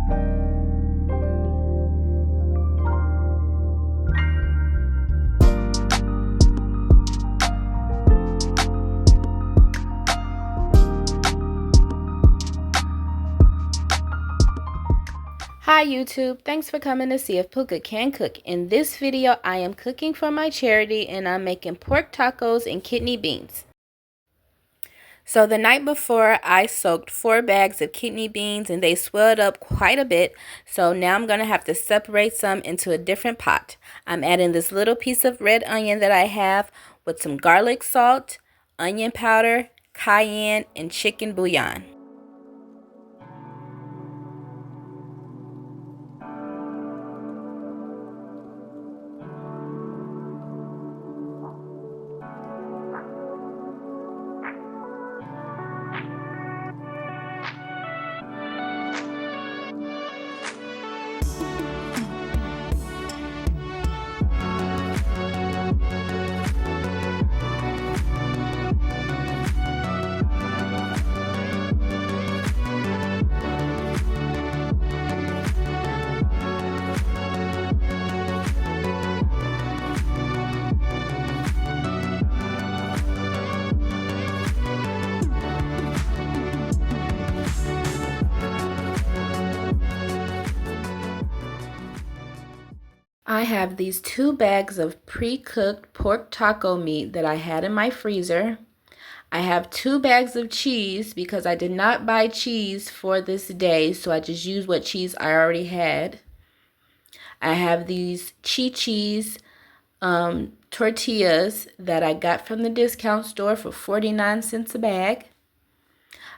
Hi YouTube, thanks for coming to see if Puka can cook. In this video, I am cooking for my charity and I'm making pork tacos and kidney beans. So the night before, I soaked 4 bags of kidney beans and they swelled up quite a bit. So now I'm going to have to separate some into a different pot. I'm adding this little piece of red onion that I have with some garlic salt, onion powder, cayenne, and chicken bouillon. I have these 2 bags of pre-cooked pork taco meat that I had in my freezer. I have 2 bags of cheese because I did not buy cheese for this day, so I just used what cheese I already had. I have these cheese tortillas that I got from the discount store for 49 cents a bag.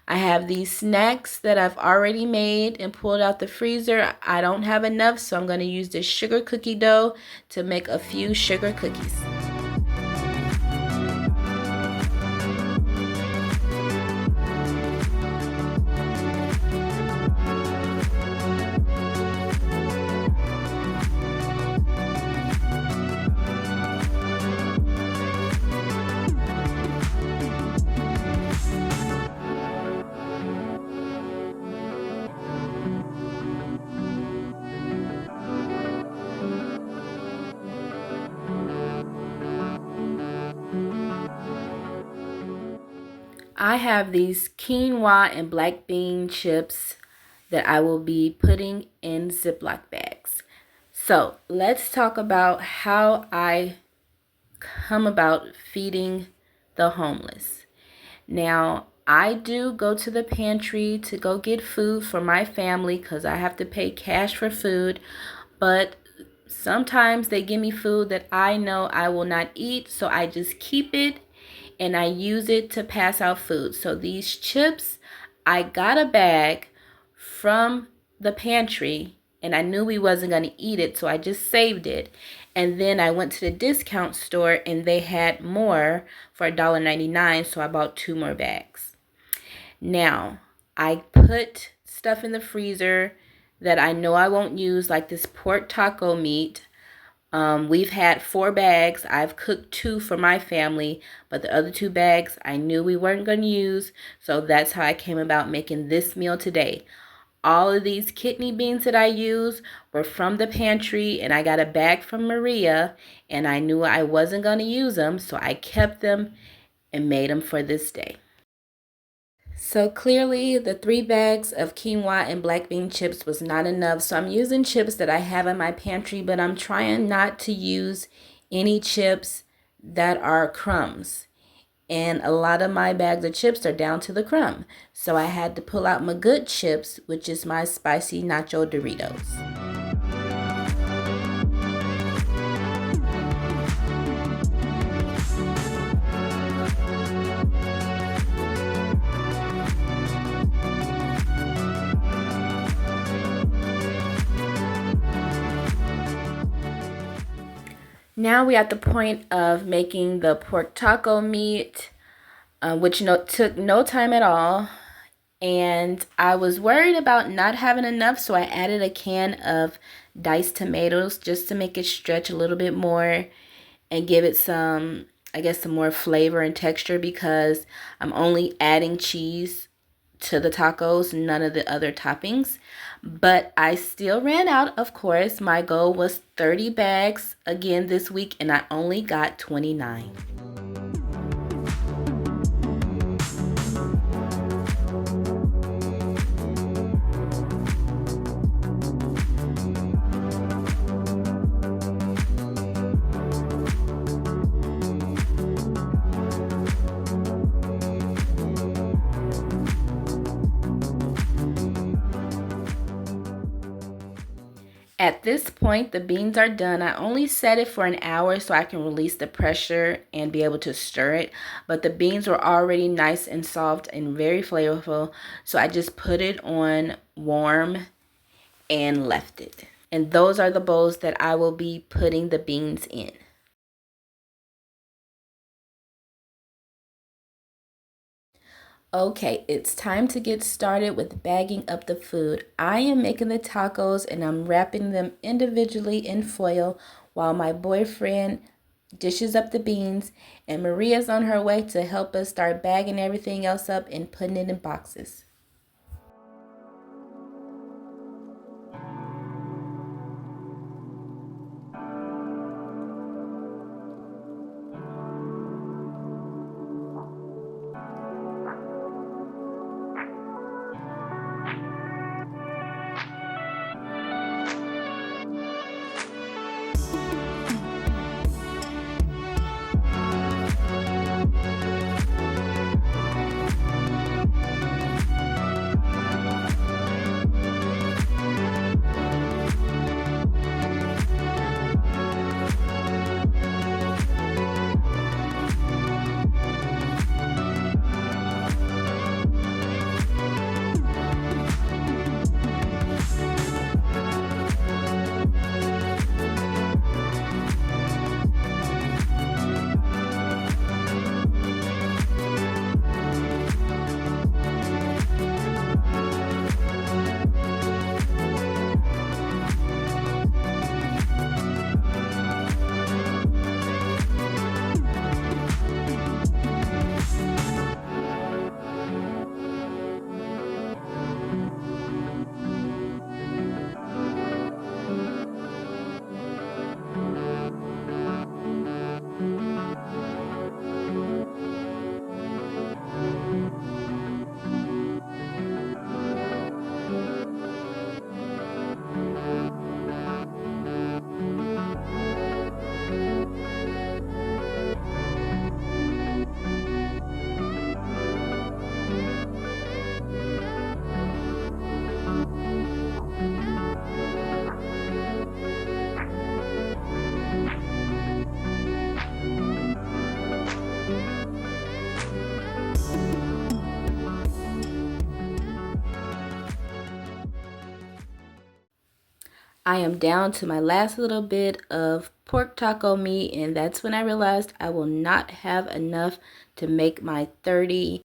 I have these snacks that I've already made and pulled out the freezer. I don't have enough, so I'm going to use this sugar cookie dough to make a few sugar cookies. I have these quinoa and black bean chips that I will be putting in Ziploc bags. So let's talk about how I come about feeding the homeless. Now, I do go to the pantry to go get food for my family because I have to pay cash for food, but sometimes they give me food that I know I will not eat, so I just keep it and I use it to pass out food. So these chips, I got a bag from the pantry and I knew we wasn't going to eat it, so I just saved it. And then I went to the discount store and they had more for $1.99, so I bought 2 more bags. Now, I put stuff in the freezer that I know I won't use, like this pork taco meat. We've had 4 bags. I've cooked 2 for my family, but the other 2 bags I knew we weren't going to use, so that's how I came about making this meal today. All of these kidney beans that I use were from the pantry, and I got a bag from Maria, and I knew I wasn't going to use them, so I kept them and made them for this day. So clearly the 3 bags of quinoa and black bean chips was not enough. So I'm using chips that I have in my pantry, but I'm trying not to use any chips that are crumbs. And a lot of my bags of chips are down to the crumb. So I had to pull out my good chips, which is my spicy nacho Doritos. Now we're at the point of making the pork taco meat, which took no time at all. And I was worried about not having enough, so I added a can of diced tomatoes just to make it stretch a little bit more and give it some, I guess, some more flavor and texture, because I'm only adding cheese to the tacos, none of the other toppings. But I still ran out, of course. My goal was 30 bags again this week, and I only got 29. At this point, the beans are done. I only set it for an hour so I can release the pressure and be able to stir it. But the beans were already nice and soft and very flavorful. So I just put it on warm and left it. And those are the bowls that I will be putting the beans in. Okay, it's time to get started with bagging up the food. I am making the tacos and I'm wrapping them individually in foil while my boyfriend dishes up the beans and Maria's on her way to help us start bagging everything else up and putting it in boxes. I am down to my last little bit of pork taco meat, and that's when I realized I will not have enough to make my 30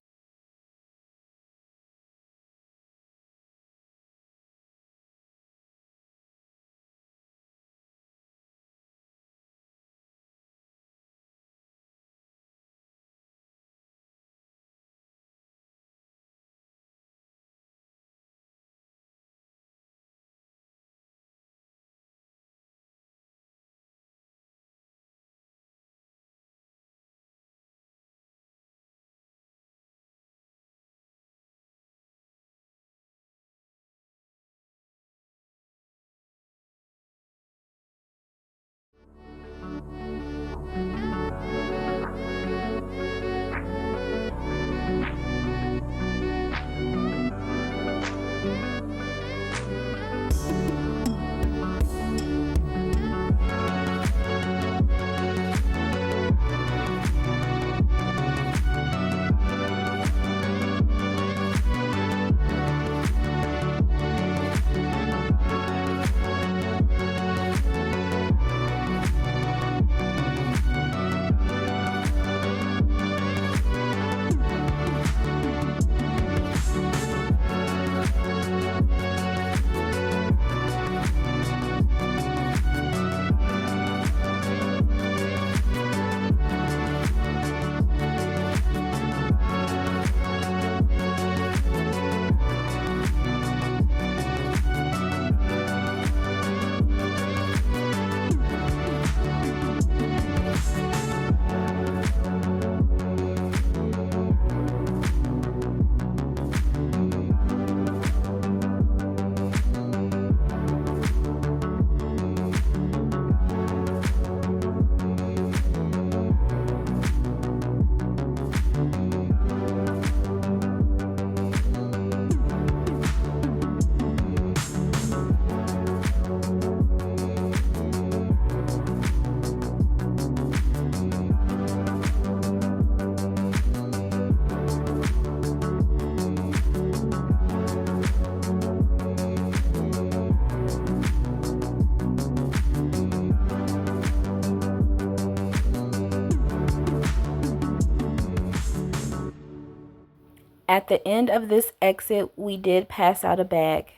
At the end of this exit, we did pass out a bag.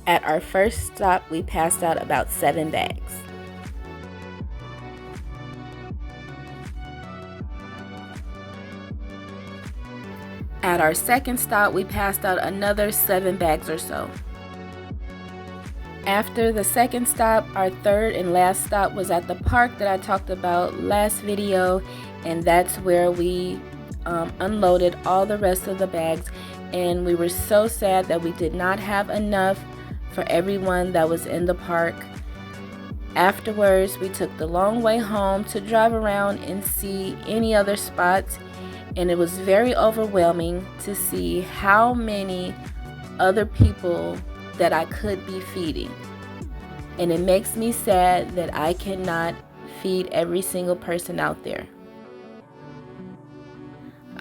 At our first stop, we passed out about 7 bags. At our second stop, we passed out another 7 bags or so. After the second stop, our third and last stop was at the park that I talked about last video, and that's where we unloaded all the rest of the bags, and we were so sad that we did not have enough for everyone that was in the park. Afterwards, we took the long way home to drive around and see any other spots, and it was very overwhelming to see how many other people that I could be feeding. And it makes me sad that I cannot feed every single person out there.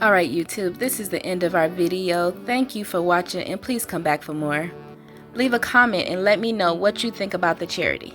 Alright YouTube, this is the end of our video. Thank you for watching, and please come back for more. Leave a comment and let me know what you think about the charity.